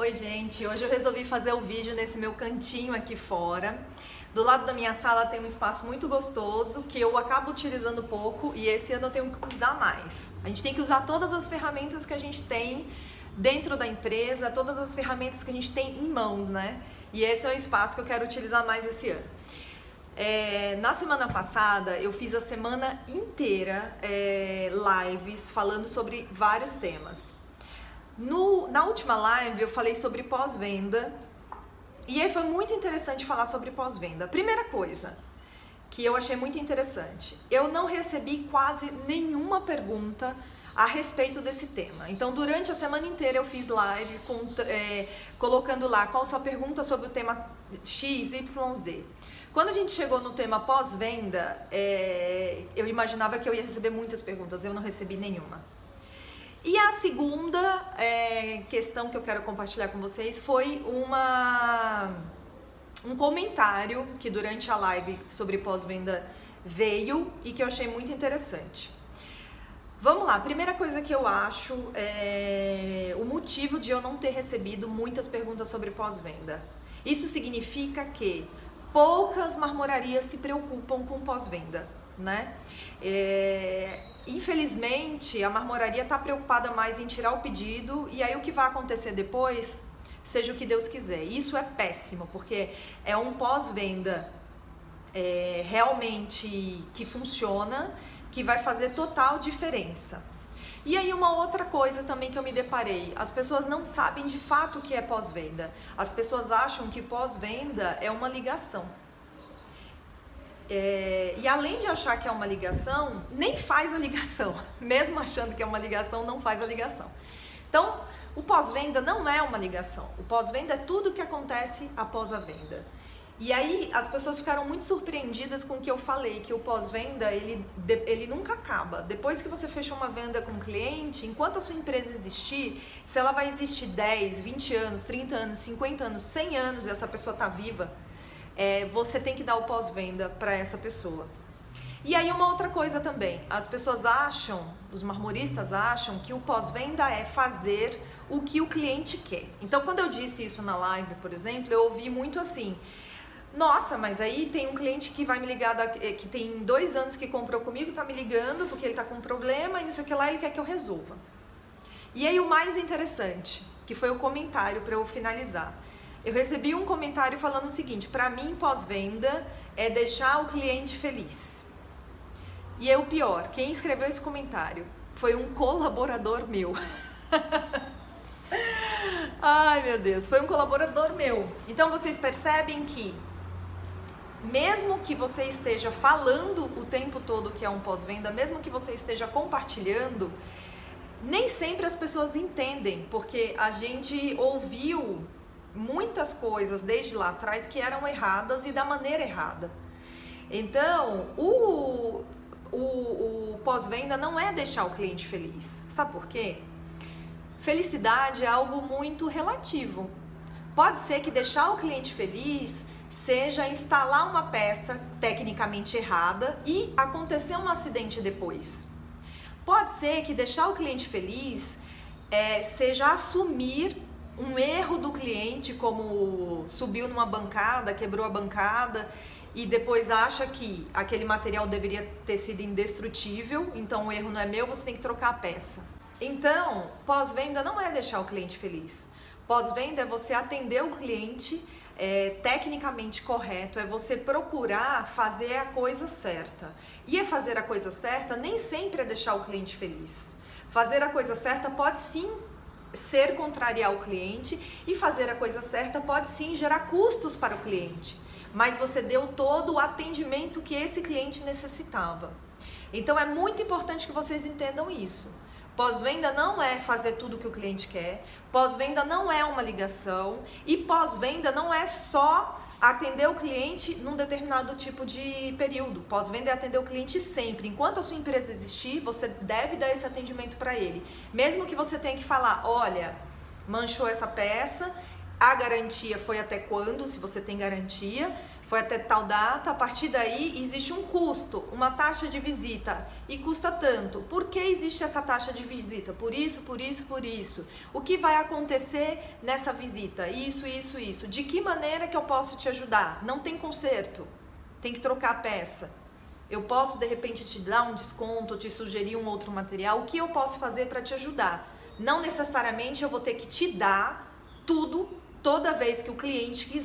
Oi gente, hoje eu resolvi fazer o vídeo nesse meu cantinho aqui fora. Do lado da minha sala tem um espaço muito gostoso que eu acabo utilizando pouco e esse ano eu tenho que usar mais. A gente tem que usar todas as ferramentas que a gente tem dentro da empresa, todas as ferramentas que a gente tem em mãos, né? E esse é o espaço que eu quero utilizar mais esse ano. Na semana passada eu fiz a semana inteira lives falando sobre vários temas. Na última live eu falei sobre pós-venda e aí foi muito interessante falar sobre pós-venda. Primeira coisa que eu achei muito interessante, eu não recebi quase nenhuma pergunta a respeito desse tema. Então durante a semana inteira eu fiz live colocando lá qual sua pergunta sobre o tema X, Y, Z. Quando a gente chegou no tema pós-venda, eu imaginava que eu ia receber muitas perguntas, eu não recebi nenhuma. E a segunda questão que eu quero compartilhar com vocês foi um comentário que durante a live sobre pós-venda veio e que eu achei muito interessante. Vamos lá, primeira coisa que eu acho o motivo de eu não ter recebido muitas perguntas sobre pós-venda. Isso significa que poucas marmorarias se preocupam com pós-venda, né? Infelizmente, a marmoraria está preocupada mais em tirar o pedido e aí o que vai acontecer depois, seja o que Deus quiser. Isso é péssimo, porque é um pós-venda realmente que funciona, que vai fazer total diferença. E aí uma outra coisa também que eu me deparei, as pessoas não sabem de fato o que é pós-venda. As pessoas acham que pós-venda é uma ligação. E além de achar que é uma ligação, nem faz a ligação. Mesmo achando que é uma ligação, não faz a ligação. Então, o pós-venda não é uma ligação. O pós-venda é tudo o que acontece após a venda. E aí, as pessoas ficaram muito surpreendidas com o que eu falei, que o pós-venda, ele nunca acaba. Depois que você fecha uma venda com o cliente, enquanto a sua empresa existir, se ela vai existir 10, 20 anos, 30 anos, 50 anos, 100 anos e essa pessoa está viva, você tem que dar o pós-venda para essa pessoa. E aí uma outra coisa também, as pessoas acham, os marmoristas acham que o pós-venda é fazer o que o cliente quer. Então quando eu disse isso na live, por exemplo, eu ouvi muito assim: nossa, mas aí tem um cliente que vai me ligar, que tem 2 anos que comprou comigo, tá me ligando porque ele tá com um problema e não sei o que lá, ele quer que eu resolva. E aí o mais interessante, que foi o comentário para eu finalizar. Eu recebi um comentário falando o seguinte: para mim pós-venda é deixar o cliente feliz. E é o pior, quem escreveu esse comentário foi um colaborador meu. Ai meu Deus, foi um colaborador meu. Então vocês percebem que mesmo que você esteja falando o tempo todo que é um pós-venda, mesmo que você esteja compartilhando, nem sempre as pessoas entendem, porque a gente ouviu muitas coisas desde lá atrás que eram erradas e da maneira errada. Então, o pós-venda não é deixar o cliente feliz. Sabe por quê? Felicidade é algo muito relativo. Pode ser que deixar o cliente feliz seja instalar uma peça tecnicamente errada e acontecer um acidente depois. Pode ser que deixar o cliente feliz seja assumir um erro do cliente, como subiu numa bancada, quebrou a bancada e depois acha que aquele material deveria ter sido indestrutível, então o erro não é meu, você tem que trocar a peça. Então, pós-venda não é deixar o cliente feliz. Pós-venda é você atender o cliente tecnicamente correto, é você procurar fazer a coisa certa. E fazer a coisa certa nem sempre é deixar o cliente feliz. Fazer a coisa certa pode sim ser contrariar o cliente e fazer a coisa certa pode sim gerar custos para o cliente, mas você deu todo o atendimento que esse cliente necessitava. Então é muito importante que vocês entendam isso. Pós-venda não é fazer tudo o que o cliente quer, pós-venda não é uma ligação e pós-venda não é só atender o cliente num determinado tipo de período. Pós-venda é atender o cliente sempre. Enquanto a sua empresa existir, você deve dar esse atendimento para ele. Mesmo que você tenha que falar: olha, manchou essa peça, a garantia foi até quando, se você tem garantia, foi até tal data, a partir daí existe um custo, uma taxa de visita e custa tanto. Por que existe essa taxa de visita? Por isso, por isso, por isso. O que vai acontecer nessa visita? Isso, isso, isso. De que maneira que eu posso te ajudar? Não tem conserto, tem que trocar a peça. Eu posso de repente te dar um desconto, te sugerir um outro material. O que eu posso fazer para te ajudar? Não necessariamente eu vou ter que te dar tudo toda vez que o cliente quiser.